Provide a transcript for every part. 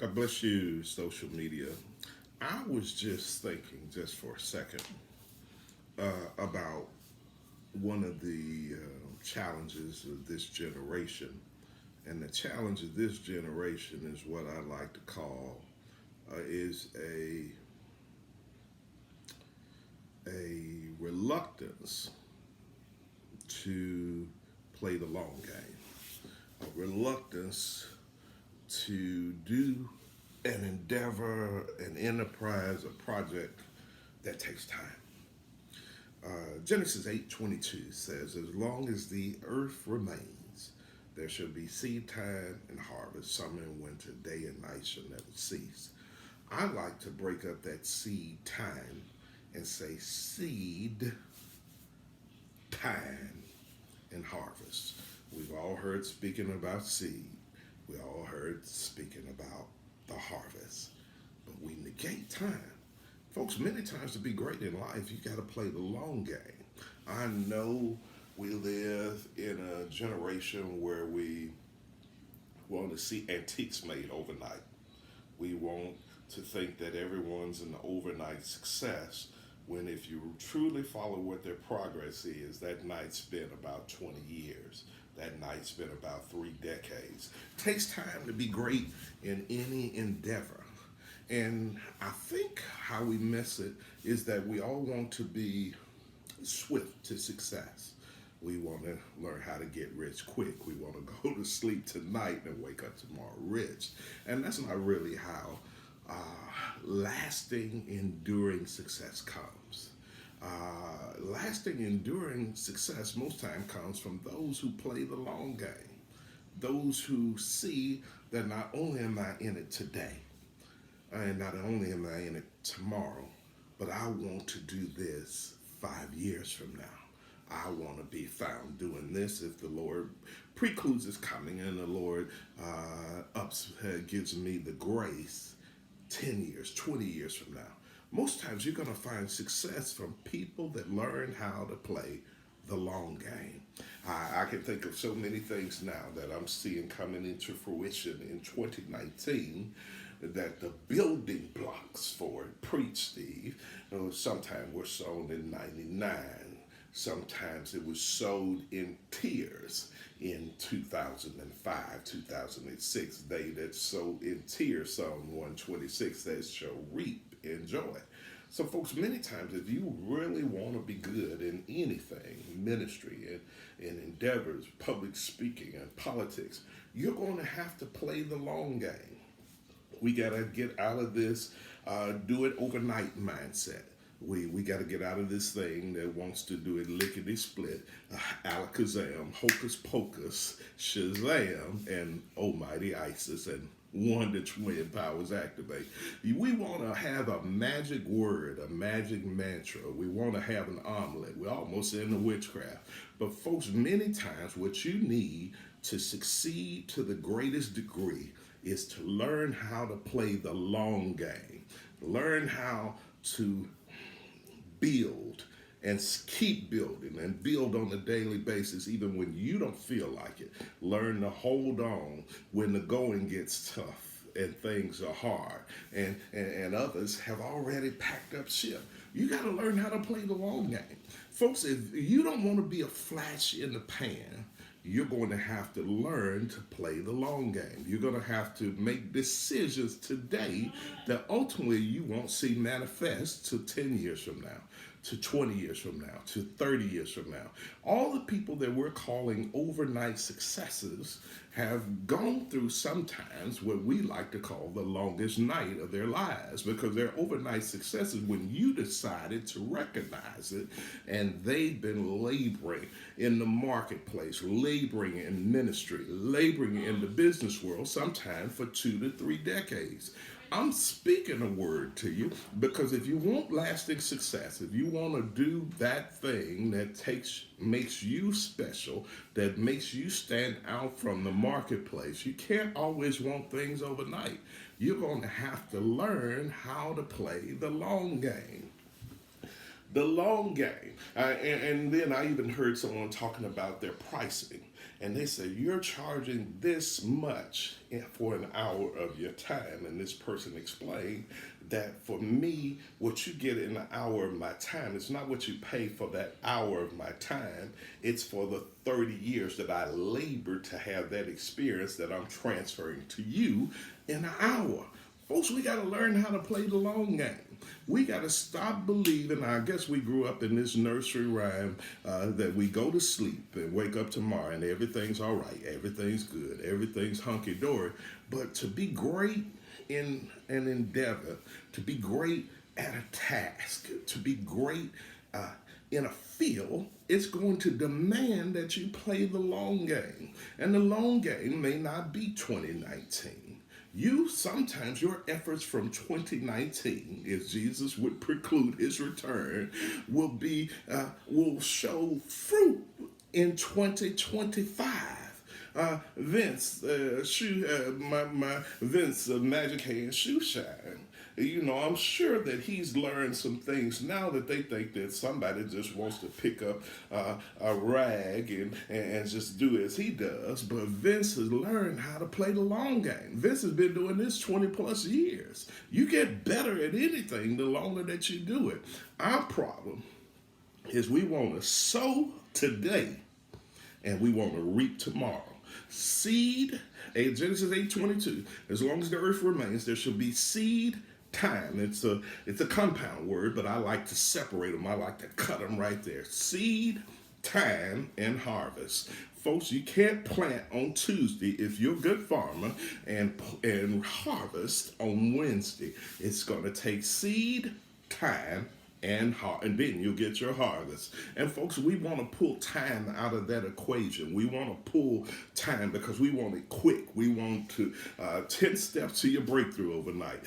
God bless you, social media. I was just thinking, just for a second, about one of the challenges of this generation. And the challenge of this generation is what I like to call is a reluctance to play the long game, a reluctance to do an endeavor, an enterprise, a project that takes time. Genesis 8:22 says, "As long as the earth remains, there shall be seed time and harvest, summer and winter, day and night shall never cease." I like to break up that seed time and say seed time and harvest. We've all heard speaking about seed. We all heard speaking about the harvest. But we negate time. Folks, many times to be great in life, you got to play the long game. I know we live in a generation where we want to see antiques made overnight. We want to think that everyone's an overnight success when if you truly follow what their progress is, that night's been about 20 years. That night's been about 3 decades. It takes time to be great in any endeavor. And I think how we miss it is that we all want to be swift to success. We want to learn how to get rich quick. We want to go to sleep tonight and wake up tomorrow rich. And that's not really how lasting, enduring success comes. Lasting, enduring success most time comes from those who play the long game. Those who see that not only am I in it today, and not only am I in it tomorrow, but I want to do this 5 years from now. I want to be found doing this if the Lord precludes His coming and the Lord gives me the grace 10 years, 20 years from now. Most times you're going to find success from people that learn how to play the long game. I can think of so many things now that I'm seeing coming into fruition in 2019 that the building blocks for it, preach Steve, sometimes were sown in 99. Sometimes it was sowed in tears in 2005, 2006. They that sow in tears, Psalm 126, that shall reap in joy. So, folks, many times if you really want to be good in anything, ministry and endeavors, public speaking and politics, you're going to have to play the long game. We got to get out of this do it overnight mindset. We got to get out of this thing that wants to do it lickety split, alakazam, hocus pocus, shazam, and almighty ISIS, and Wonder Twin powers activate. We want to have a magic word, a magic mantra. We want to have an omelet. We're almost into witchcraft. But folks, many times what you need to succeed to the greatest degree is to learn how to play the long game. Learn how to build and keep building and build on a daily basis even when you don't feel like it. Learn to hold on when the going gets tough and things are hard and others have already packed up ship. You got to learn how to play the long game. Folks, if you don't want to be a flash in the pan, you're going to have to learn to play the long game. You're going to have to make decisions today that ultimately you won't see manifest to 10 years from now, to 20 years from now, to 30 years from now. All the people that we're calling overnight successes have gone through sometimes what we like to call the longest night of their lives, because they're overnight successes when you decided to recognize it, and they've been laboring in the marketplace, laboring in ministry, laboring in the business world, sometimes for 2 to 3 decades. I'm speaking a word to you because if you want lasting success, if you want to do that thing that makes you special, that makes you stand out from the marketplace, you can't always want things overnight. You're going to have to learn how to play the long game. The long game. And then I even heard someone talking about their pricing. And they said, you're charging this much for an hour of your time. And this person explained that for me, what you get in an hour of my time is not what you pay for that hour of my time. It's for the 30 years that I labored to have that experience that I'm transferring to you in an hour. Folks, we got to learn how to play the long game. We got to stop believing. I guess we grew up in this nursery rhyme that we go to sleep and wake up tomorrow and everything's all right, everything's good, everything's hunky dory. But to be great in an endeavor, to be great at a task, to be great in a field, it's going to demand that you play the long game. And the long game may not be 2019. Sometimes your efforts from 2019, if Jesus would preclude his return, will show fruit in 2025. Vince, my Vince, Magic Hand Shoe Shine. I'm sure that he's learned some things now that they think that somebody just wants to pick up a rag and just do as he does. But Vince has learned how to play the long game. Vince has been doing this 20 plus years. You get better at anything the longer that you do it. Our problem is we want to sow today and we want to reap tomorrow. Seed, Genesis 8:22, as long as the earth remains, there shall be seed time. It's a compound word, but I like to separate them. I like to cut them right there. Seed, time, and harvest. Folks, you can't plant on Tuesday if you're a good farmer and harvest on Wednesday. It's going to take seed, time, and then you'll get your harvest. And folks, we want to pull time out of that equation. We want to pull time because we want it quick. We want to 10 steps to your breakthrough overnight,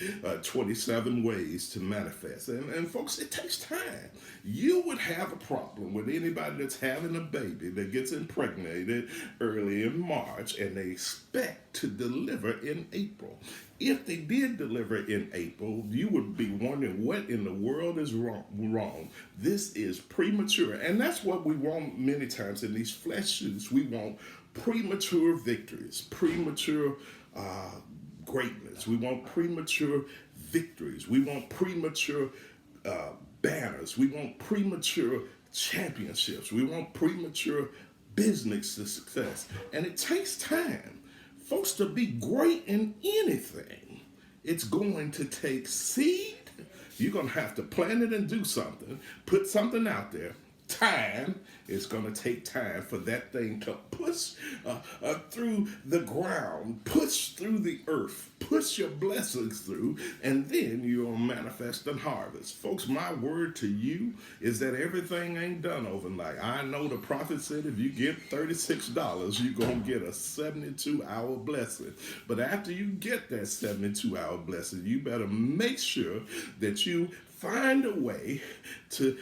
27 ways to manifest. And folks, it takes time. You would have a problem with anybody that's having a baby that gets impregnated early in March and they expect to deliver in April. If they did deliver in April, you would be wondering what in the world is wrong. This is premature. And that's what we want many times in these flesh suits. We want premature victories, premature greatness. We want premature victories. We want premature banners. We want premature championships. We want premature business success. And it takes time. Folks, to be great in anything, it's going to take seed. You're going to have to plant it and do something, put something out there. Time, it's going to take time for that thing to push through the ground, push through the earth, push your blessings through, and then you'll manifest and harvest. Folks, my word to you is that everything ain't done overnight. I know the prophet said if you get $36, you're going to get a 72-hour blessing. But after you get that 72-hour blessing, you better make sure that you find a way to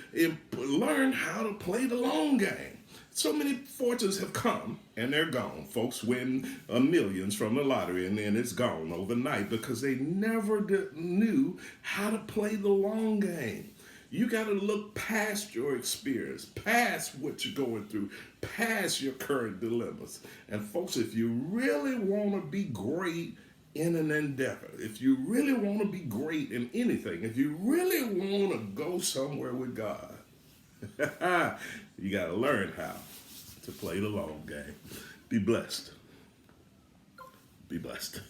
learn how to play the long game. So many fortunes have come and they're gone. Folks win millions from the lottery and then it's gone overnight because they never knew how to play the long game. You got to look past your experience, past what you're going through, past your current dilemmas. And folks, if you really want to be great in an endeavor, if you really want to be great in anything, if you really want to go somewhere with God, you got to learn how to play the long game. Be blessed. Be blessed.